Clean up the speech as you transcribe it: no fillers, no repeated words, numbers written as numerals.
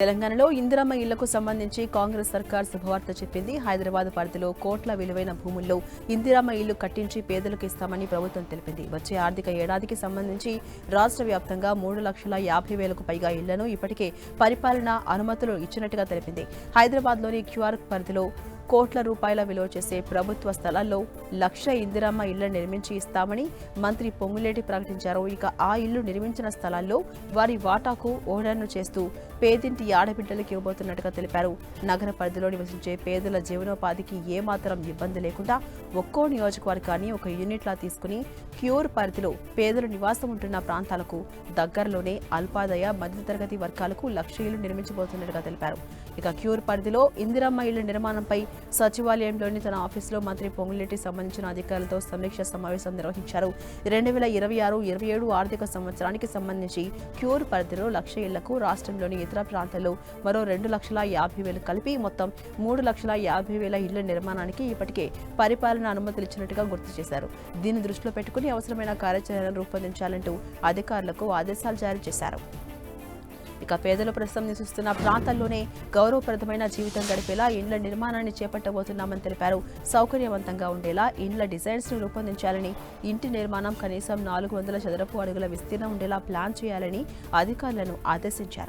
తెలంగాణలో ఇందిరమ్మ ఇళ్లకు సంబంధించి కాంగ్రెస్ సర్కార్ శుభవార్త చెప్పింది. హైదరాబాద్ పరిధిలో కోట్ల విలువైన భూముల్లో ఇందిరమ్మ ఇళ్లు కట్టించి పేదలకు ఇస్తామని ప్రభుత్వం తెలిపింది. వచ్చే ఆర్థిక ఏడాదికి సంబంధించి రాష్ట్ర వ్యాప్తంగా 3,50,000కు పైగా ఇళ్లను ఇప్పటికే పరిపాలనా అనుమతులు ఇచ్చినట్టుగా తెలిపింది. హైదరాబాద్లోని క్యూఆర్ పరిధిలో కోట్ల రూపాయల విలువ చేసే ప్రభుత్వ స్థలాల్లో 1,00,000 ఇందిరమ్మ ఇళ్ల నిర్మించి ఇస్తామని మంత్రి పొంగులేటి ప్రకటించారు. ఇక ఆ ఇళ్లు నిర్మించిన స్థలాల్లో వారి వాటాకు ఓడర్ను చేస్తూ పేదింటి ఆడబిడ్డలకు ఇవ్వబోతున్నట్టుగా తెలిపారు. నగర పరిధిలో నివసించే పేదల జీవనోపాధికి ఏమాత్రం ఇబ్బంది లేకుండా ఒక్కో నియోజకవర్గాన్ని ఒక యూనిట్లా తీసుకుని క్యూర్ పరిధిలో పేదలు నివాసం ఉంటున్న ప్రాంతాలకు దగ్గరలోనే అల్పాదాయ మధ్యతరగతి వర్గాలకు 1,00,000 ఇళ్లు నిర్మించబోతున్నట్టుగా తెలిపారు. ఇక క్యూర్ పరిధిలో ఇందిరమ్మ ఇళ్ల నిర్మాణంపై సచివాలయంలోని తన ఆఫీసులో మంత్రి పొంగులేటి సంబంధించిన అధికారులతో సమీక్ష సమావేశం నిర్వహించారు. 2026-27 ఆర్థిక సంవత్సరానికి సంబంధించి క్యూర్ పరిధిలో 1,00,000 ఇళ్లకు రాష్ట్రంలోని ఇతర ప్రాంతాల్లో మరో 2,50,000 కలిపి మొత్తం 3,50,000 ఇళ్ల నిర్మాణానికి ఇప్పటికే పరిపాలన అనుమతులు ఇచ్చినట్టుగా గుర్తు చేశారు. దీన్ని దృష్టిలో పెట్టుకుని అవసరమైన కార్యాచరణను రూపొందించాలంటూ అధికారులకు ఆదేశాలు జారీ చేశారు. ఇక పేదలు ప్రస్తుతం నివసిస్తున్న ప్రాంతాల్లోనే గౌరవప్రదమైన జీవితం గడిపేలా ఇండ్ల నిర్మాణాన్ని చేపట్టబోతున్నామని తెలిపారు. సౌకర్యవంతంగా ఉండేలా ఇండ్ల డిజైన్స్ ను రూపొందించాలని, ఇంటి నిర్మాణం కనీసం 400 చదరపు అడుగుల విస్తీర్ణం ఉండేలా ప్లాన్ చేయాలని అధికారులను ఆదేశించారు.